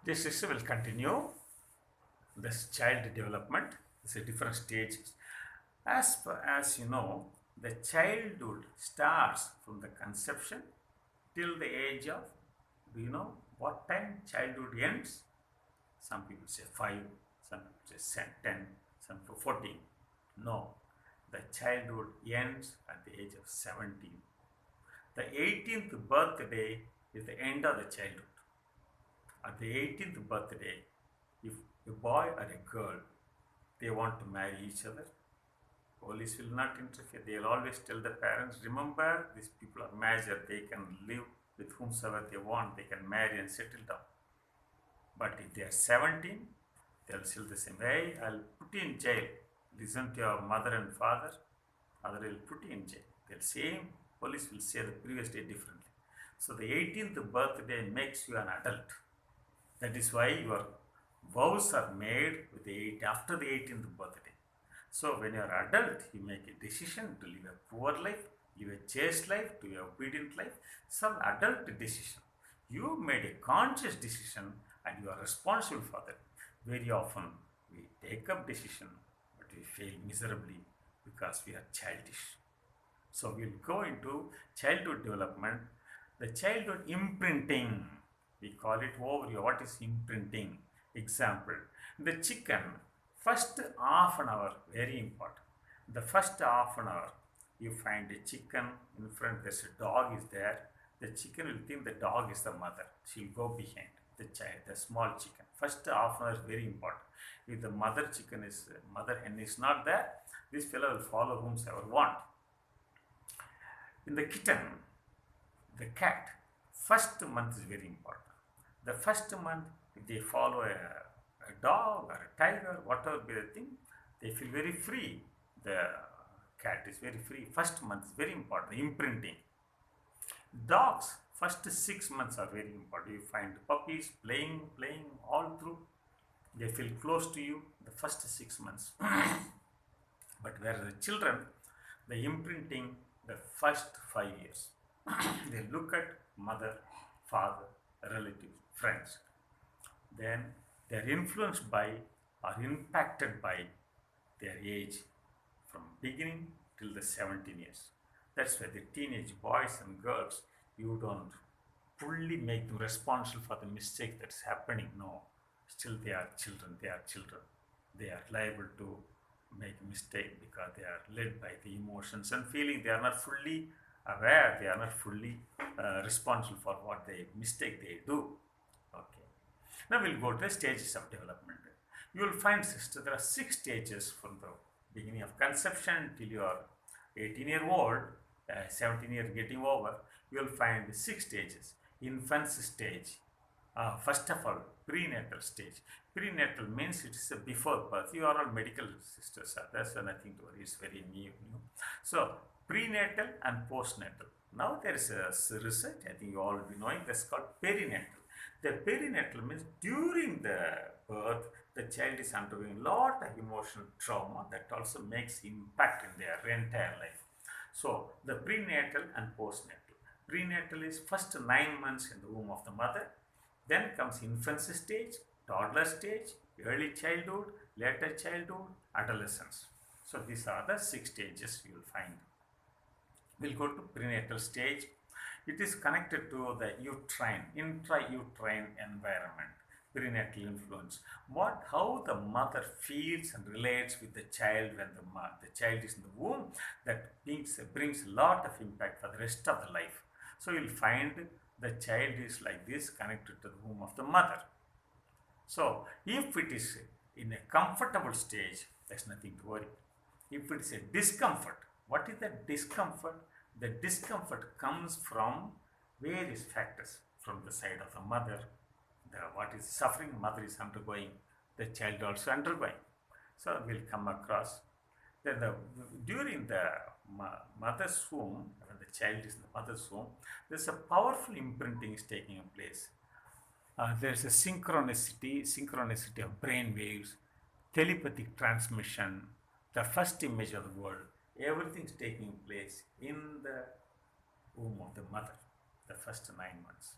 This system will continue. This child development is a different stages. As far as you know, the childhood starts from the conception till the age of, do you know what time childhood ends? Some people say 5, some people say 10, some people 14. No, the childhood ends at the age of 17. The 18th birthday is the end of the childhood. At the 18th birthday, if a boy or a girl, they want to marry each other, police will not interfere. They will always tell the parents, remember, these people are major, they can live with whomsoever they want, they can marry and settle down. But if they are 17, they'll still the same. Hey, I'll put you in jail. Listen to your mother and father, other will put you in jail. The same police will say the previous day differently. So the 18th birthday makes you an adult. That is why your vows are made with after the 18th birthday. So when you are adult, you make a decision to live a poor life, live a chaste life, to live an obedient life. Some adult decision. You made a conscious decision and you are responsible for that. Very often we take up decision, but we fail miserably because we are childish. So we'll go into childhood development. The childhood imprinting, we call it overview. What is imprinting? Example, the chicken, first half an hour, very important. The first half an hour, you find a chicken in front, there's a dog is there. The chicken will think the dog is the mother. She'll go behind the child, the small chicken. First half an hour is very important. If the mother hen is not there, this fellow will follow whomsoever want. In the kitten, the cat, first month is very important. The first month, if they follow a dog or a tiger, whatever be the thing, they feel very free. The cat is very free. First month is very important, imprinting. Dogs, first 6 months are very important. You find puppies playing all through. They feel close to you the first 6 months. But whereas the children, the imprinting the first 5 years. They look at mother, father, relatives, friends. Then they are influenced by or impacted by their age from beginning till the 17 years. That's why the teenage boys and girls, you don't fully make them responsible for the mistake that's happening. No, still they are children. They are liable to make a mistake because they are led by the emotions and feeling. They are not fully aware. They are not fully responsible for what mistake they do. Okay. Now we'll go to the stages of development. You will find, sister, there are 6 stages from the beginning of conception till you are 18-year-old, 17 years getting over. You will find 6 stages. Infancy stage. First of all, prenatal stage. Prenatal means it is before birth. You are all medical sisters. There's nothing to worry. It's very new. So prenatal and postnatal. Now there is a research, I think you all will be knowing, that's called perinatal. The perinatal means during the birth, the child is undergoing a lot of emotional trauma that also makes impact in their entire life. So the prenatal and postnatal. Prenatal is first 9 months in the womb of the mother. Then comes infancy stage, toddler stage, early childhood, later childhood, adolescence. So these are the 6 stages you will find. We'll go to prenatal stage. It is connected to the intrauterine environment, prenatal influence. How the mother feels and relates with the child when the child is in the womb, that brings a lot of impact for the rest of the life. So you'll find the child is like this, connected to the womb of the mother. So if it is in a comfortable stage, there's nothing to worry. If it is a discomfort, what is the discomfort? The discomfort comes from various factors. From the side of the mother, what is suffering mother is undergoing, the child also undergoing. So we'll come across. Then during the mother's womb, when the child is in the mother's womb, there's a powerful imprinting is taking place. There's a synchronicity of brain waves, telepathic transmission, the first image of the world. Everything is taking place in the womb of the mother, the first 9 months.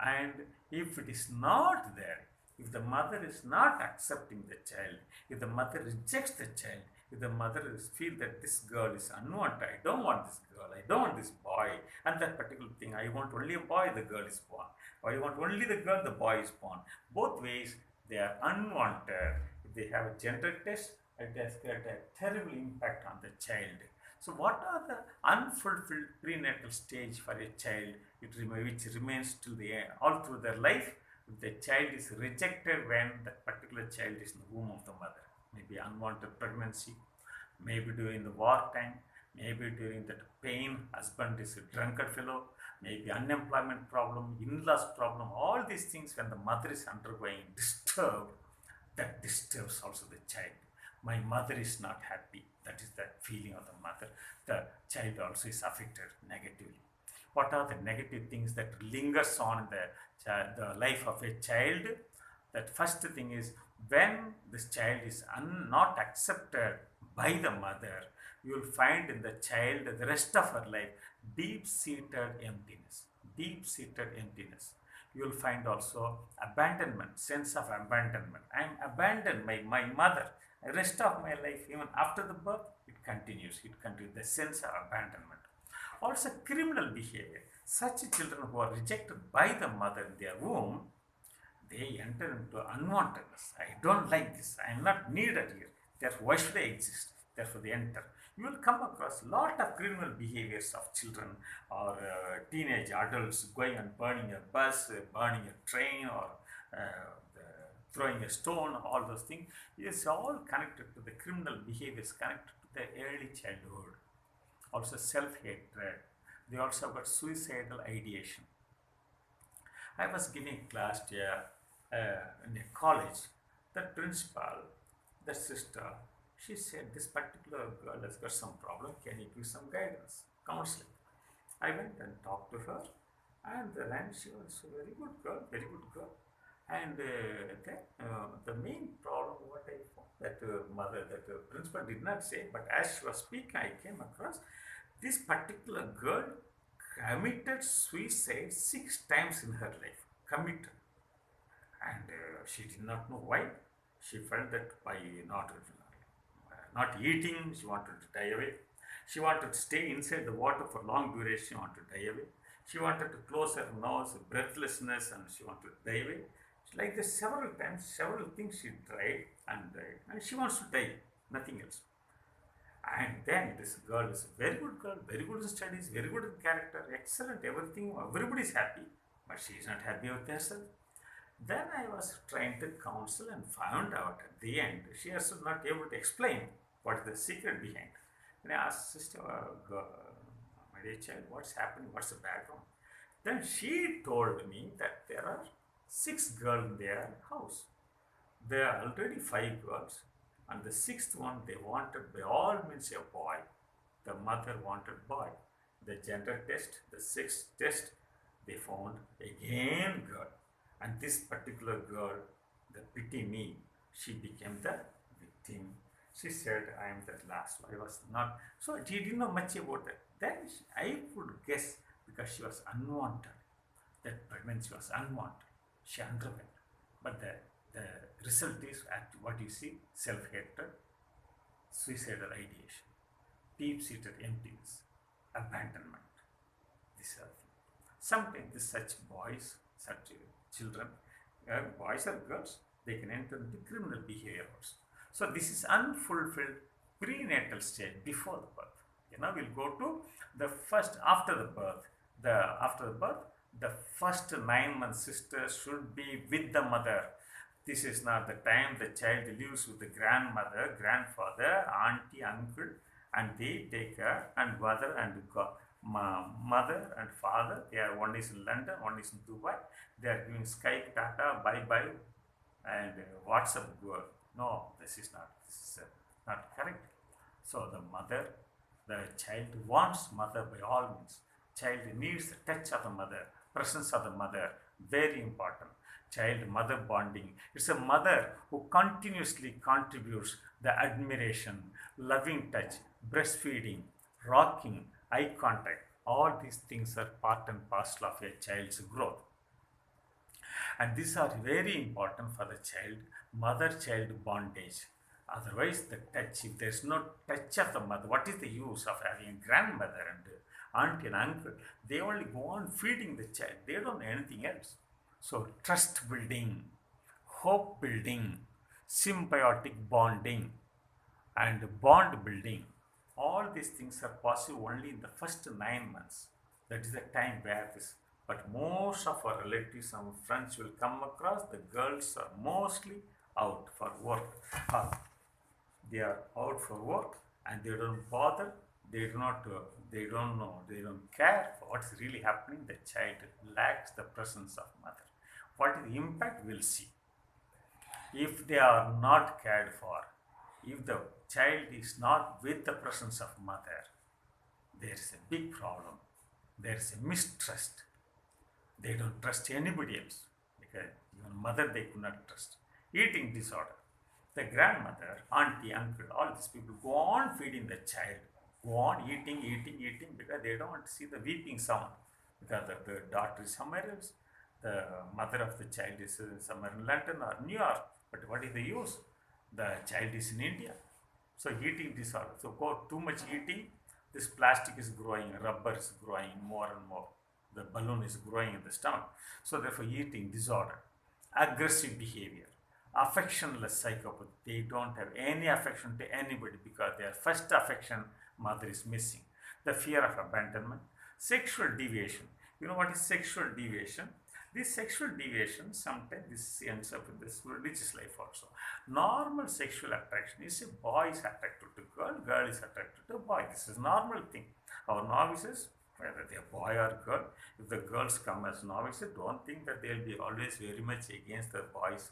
And if it is not there, if the mother is not accepting the child, if the mother rejects the child, if the mother is feel that this girl is unwanted, I don't want this girl, I don't want this boy, and that particular thing, I want only a boy, the girl is born. Or I want only the girl, the boy is born. Both ways, they are unwanted. If they have a gender test, it has got a terrible impact on the child. So, what are the unfulfilled prenatal stage for a child? Which remains till the end, all through their life. If the child is rejected when that particular child is in the womb of the mother, maybe unwanted pregnancy, maybe during the wartime, maybe during that pain, husband is a drunkard fellow, maybe unemployment problem, in-laws problem, all these things when the mother is undergoing disturbed, that disturbs also the child. My mother is not happy. That is the feeling of the mother. The child also is affected negatively. What are the negative things that lingers on in the life of a child? That first thing is when this child is not accepted by the mother, you will find in the child the rest of her life deep-seated emptiness. Deep-seated emptiness. You will find also abandonment, sense of abandonment. I am abandoned by my mother. The rest of my life, even after the birth, it continues. It continues. The sense of abandonment. Also, criminal behavior. Such children who are rejected by the mother in their womb, they enter into unwantedness. I don't like this. I am not needed here. Therefore, why should I exist? Therefore, they enter. You will come across a lot of criminal behaviors of children or teenage adults going and burning a bus, burning a train, or throwing a stone, all those things. It's all connected to the criminal behaviors, connected to the early childhood. Also self-hatred. They also got suicidal ideation. I was giving class here in a college. The principal, the sister, she said this particular girl has got some problem. Can you give some guidance, counseling? I went and talked to her, and then she was a very good girl, very good girl. And then the main problem what I found that mother, that principal did not say, but as she was speaking, I came across this particular girl committed suicide 6 times in her life. Committed, and she did not know why. She felt that by not eating, she wanted to die away. She wanted to stay inside the water for long duration. She wanted to die away. She wanted to close her nose, breathlessness, and she wanted to die away. Like this, several times, several things she tried and died, and she wants to die, nothing else. And then this girl is a very good girl, very good in studies, very good in character, excellent, everything, everybody is happy, but she is not happy with herself. Then I was trying to counsel and found out at the end, she was not able to explain what is the secret behind. And I asked sister, my dear child, what's happening, what's the background? Then she told me that there are 6 girls in their house. There are already 5 girls, and the 6th one they wanted by all means a boy. The mother wanted boy. The gender test, the 6th test, they found again girl. And this particular girl, the pity me, she became the victim. She said, I am the last one. I was not. So she didn't know much about that. Then I could guess because she was unwanted. That pregnancy was unwanted. She underwent. But the result is what you see, self-hatred, suicidal ideation, deep-seated emptiness, abandonment. These are things. Sometimes such boys, such children, boys or girls, they can enter into criminal behavior also. So this is unfulfilled prenatal stage before the birth. Now we'll go to the first after the birth. The first 9 months sister should be with the mother. This is not the time the child lives with the grandmother, grandfather, auntie, uncle, and they take care, and mother and mother and father, they are, one is in London, one is in Dubai. They are giving Skype, Tata, bye bye, and WhatsApp. No, this is not correct. So the mother, the child wants mother by all means. Child needs the touch of the mother, presence of the mother, very important. Child mother bonding. It's a mother who continuously contributes the admiration, loving touch, breastfeeding, rocking, eye contact. All these things are part and parcel of a child's growth. And these are very important for the child, mother-child bondage. Otherwise, the touch, if there's no touch of the mother, what is the use of having a grandmother and auntie and uncle? They only go on feeding the child, they don't know anything else. So, trust building, hope building, symbiotic bonding, and bond building, all these things are possible only in the first 9 months. That is the time where this. But most of our relatives and friends will come across, the girls are mostly out for work. They are out for work and they don't bother, they do not, they don't know, they don't care for what's really happening. The child lacks the presence of mother. What is the impact? We'll see. If they are not cared for, if the child is not with the presence of mother, there is a big problem. There is a mistrust. They don't trust anybody else because even mother they could not trust. Eating disorder. The grandmother, auntie, uncle, all these people go on feeding the child, go on eating because they don't want to see the weeping sound because the daughter is somewhere else, the mother of the child is somewhere in London or New York. But what is the use? The child is in India. So eating disorder. So go too much eating, this plastic is growing, rubber is growing more and more. The balloon is growing in the stomach. So therefore eating disorder, aggressive behavior, affectionless psychopath. They don't have any affection to anybody because their first affection mother is missing. The fear of abandonment, sexual deviation. You know what is sexual deviation? This sexual deviation, sometimes this ends up in this religious life also. Normal sexual attraction is a boy is attracted to girl, girl is attracted to boy. This is normal thing. Our novices, whether they are boy or girl, if the girls come as novices, don't think that they'll be always very much against the boys,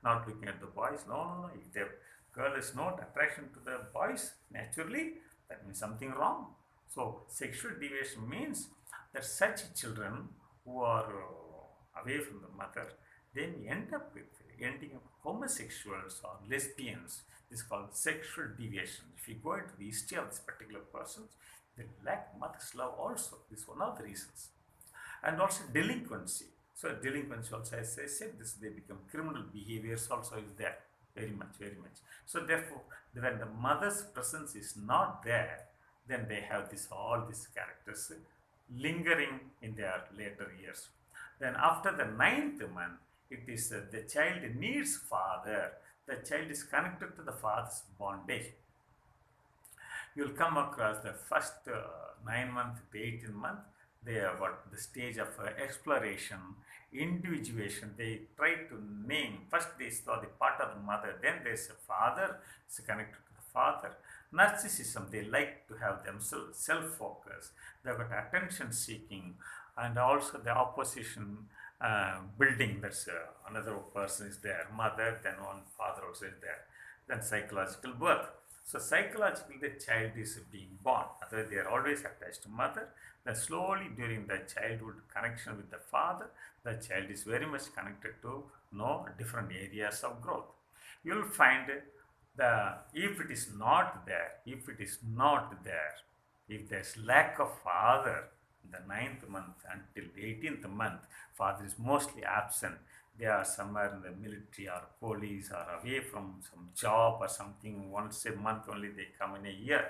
not looking at the boys. No. If the girl is not attraction to the boys naturally, that means something wrong. So sexual deviation means that such children who are away from the mother, then end up ending up homosexuals or lesbians. This is called sexual deviation. If you go into the history of this particular person, they lack mother's love also. This is one of the reasons. And also delinquency. So delinquency also, as I said, this they become criminal behaviors also is there. Very much. So therefore, when the mother's presence is not there, then they have all these characters lingering in their later years. Then after the 9th month, it is the child needs father. The child is connected to the father's bondage. You'll come across the first 9 month to 18 month. They are the stage of exploration, individuation. They try to name. First they saw the part of the mother. Then there's a father. It's connected to the father. Narcissism. They like to have themselves self-focus. They've got attention seeking. And also the opposition building, that's another person is there, mother, then one father also is there. Then psychological birth. So psychologically the child is being born. Otherwise they are always attached to mother. Then slowly during the childhood connection with the father, the child is very much connected to different areas of growth. You will find if it is not there, if there's lack of father, the 9th month until 18th month, father is mostly absent. They are somewhere in the military or police or away from some job or something. Once a month only they come in a year,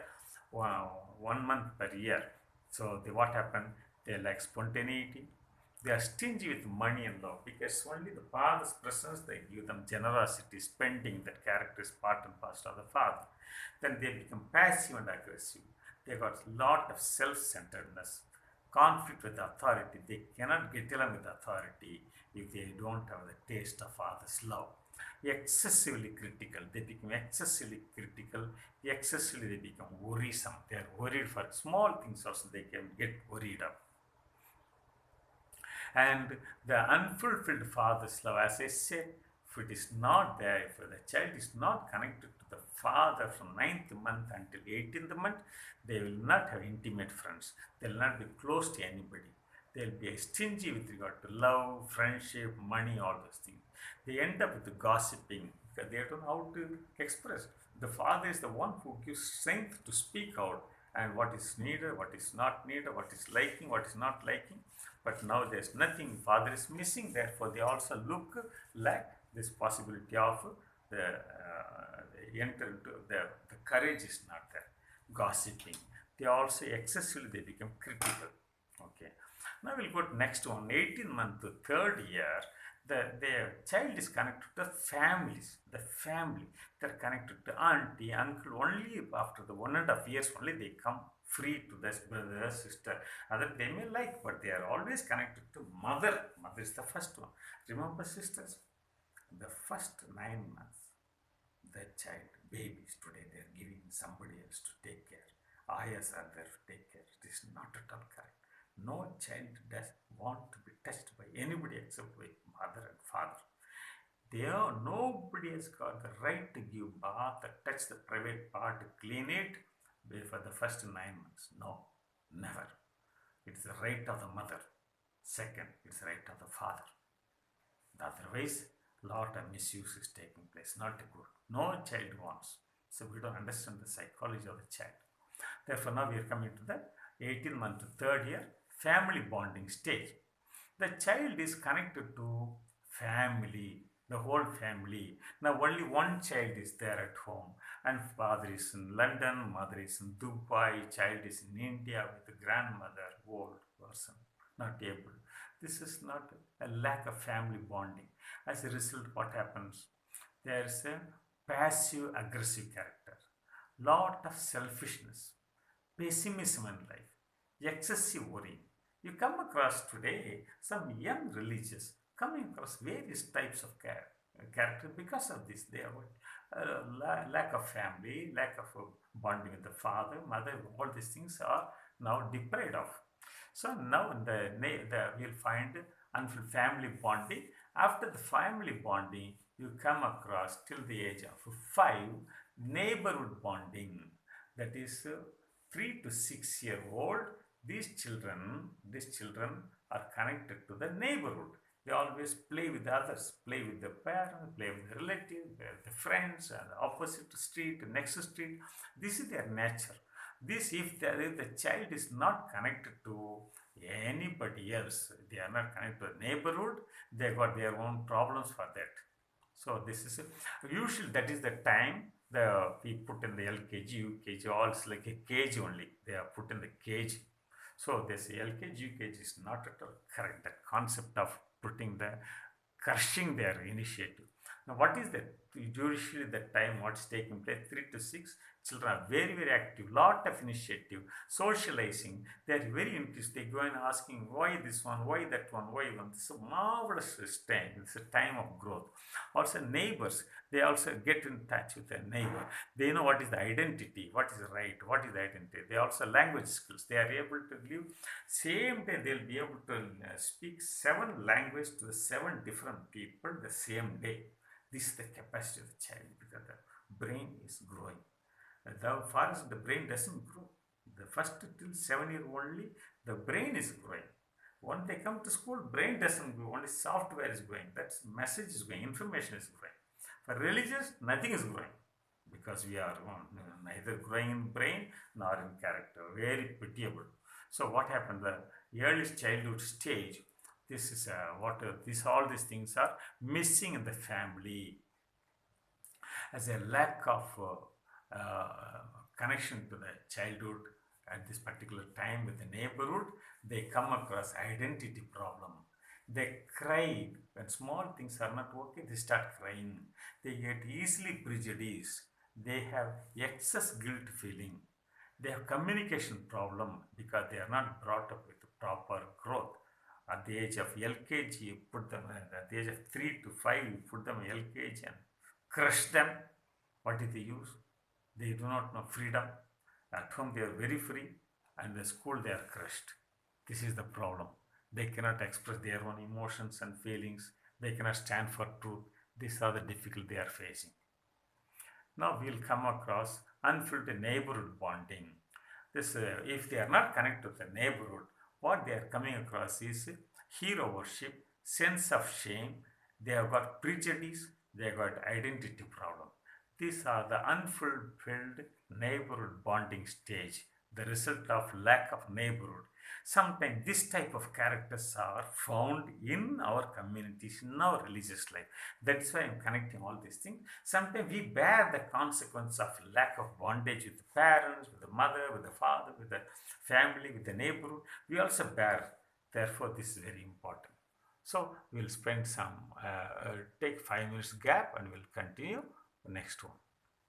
1 month per year. So what happened? They lack spontaneity. They are stingy with money and love because only the father's presence, they give them generosity, spending. That character is part and parcel of the father. Then they become passive and aggressive. They got a lot of self-centeredness, conflict with authority. They cannot get along with authority if they don't have the taste of father's love. Excessively critical. They become excessively critical. Excessively they become worrisome. They are worried for small things also. They can get worried up. And the unfulfilled father's love, as I said, if it is not there, if the child is not connected to the father from 9th month until 18th month, they will not have intimate friends. They will not be close to anybody. They will be stingy with regard to love, friendship, money, all those things. They end up with the gossiping because they don't know how to express. The father is the one who gives strength to speak out and what is needed, what is not needed, what is liking, what is not liking. But now there's nothing. Father is missing. Therefore, they also look like this possibility of the enter into the courage is not there. Gossiping. They also excessively they become critical. Okay. Now we'll go to next one. 18-month to third year. The child is connected to families. The family. They're connected to auntie, uncle. Only after the 1.5 years only they come free to their brother, sister. Other they may like, but they are always connected to mother. Mother is the first one. Remember, sisters, the first 9 months, the child, babies today, they are giving somebody else to take care. Ayahs are there to take care. It is not at all correct. No child does want to be touched by anybody except by mother and father. Nobody has got the right to give bath, touch the private part, clean it for the first 9 months. No, never. It's the right of the mother. Second, it's the right of the father. Otherwise, lot of misuse is taking place. Not good. No child wants. So we don't understand the psychology of the child. Therefore, now we are coming to the 18-month to third year family bonding stage. The child is connected to family, the whole family. Now only one child is there at home, and father is in London, mother is in Dubai, child is in India with the grandmother, old person, not able. This is not a lack of family bonding. As a result, what happens? There is a passive aggressive character, lot of selfishness, pessimism in life, excessive worry. You come across today some young religious coming across various types of character because of this. They have lack of family, lack of bonding with the father, mother. All these things are now deprived of. So now we'll find unfulfilled family bonding. After the family bonding, you come across till the age of 5 neighborhood bonding. That is 3 to 6 year old. These children are connected to the neighborhood. They always play with others, play with the parents, play with the relatives, with the friends, and the opposite street, next street. This is their nature. This, if the child is not connected to anybody else, they are not connected to the neighborhood, they got their own problems for that. So this is usually that is the time we put in the LKG, UKG, all it's like a cage only. They are put in the cage. So this LKG, UKG is not at all correct. That concept of crushing their initiative. Now, what is that? Usually, the time what's taking place 3 to 6. Children are very, very active, lot of initiative, socializing. They are very interested. They go and asking why this one, why that one, why one. This is a marvelous time. It's a time of growth. Also, neighbors, they also get in touch with their neighbor. They know what is the identity, what is right, what is the identity. They also language skills. They are able to live. Same day, they'll be able to speak 7 languages to the 7 different people the same day. This is the capacity of the child because the brain is growing. The far as the brain doesn't grow, the first till 7 year only, the brain is growing. When they come to school, brain doesn't grow, only software is growing. That's message is growing, information is growing. For religious, nothing is growing because we are neither growing in brain nor in character. Very pitiable. So what happened? The earliest childhood stage. This is all these things are missing in the family as a lack of connection to the childhood at this particular time with the neighborhood. They come across identity problem. They cry when small things are not okay. They start crying. They get easily prejudiced. They have excess guilt feeling. They have communication problem because they are not brought up with proper growth. At the age of LKG, you put them at the age of 3 to 5, you put them in LKG and crush them. What is the use? They do not know freedom. At home, they are very free, and in school, they are crushed. This is the problem. They cannot express their own emotions and feelings. They cannot stand for truth. These are the difficulties they are facing. Now, we will come across unfulfilled neighborhood bonding. This, if they are not connected to the neighborhood, what they are coming across is hero worship, sense of shame. They have got prejudice. They have got identity problem. These are the unfulfilled neighborhood bonding stage, the result of lack of neighborhood. Sometimes this type of characters are found in our communities, in our religious life. That's why I'm connecting all these things. Sometimes we bear the consequence of lack of bondage with the parents, with the mother, with the father, with the family, with the neighborhood. We also bear. Therefore, this is very important. So we'll spend some, take 5 minutes gap and we'll continue the next one.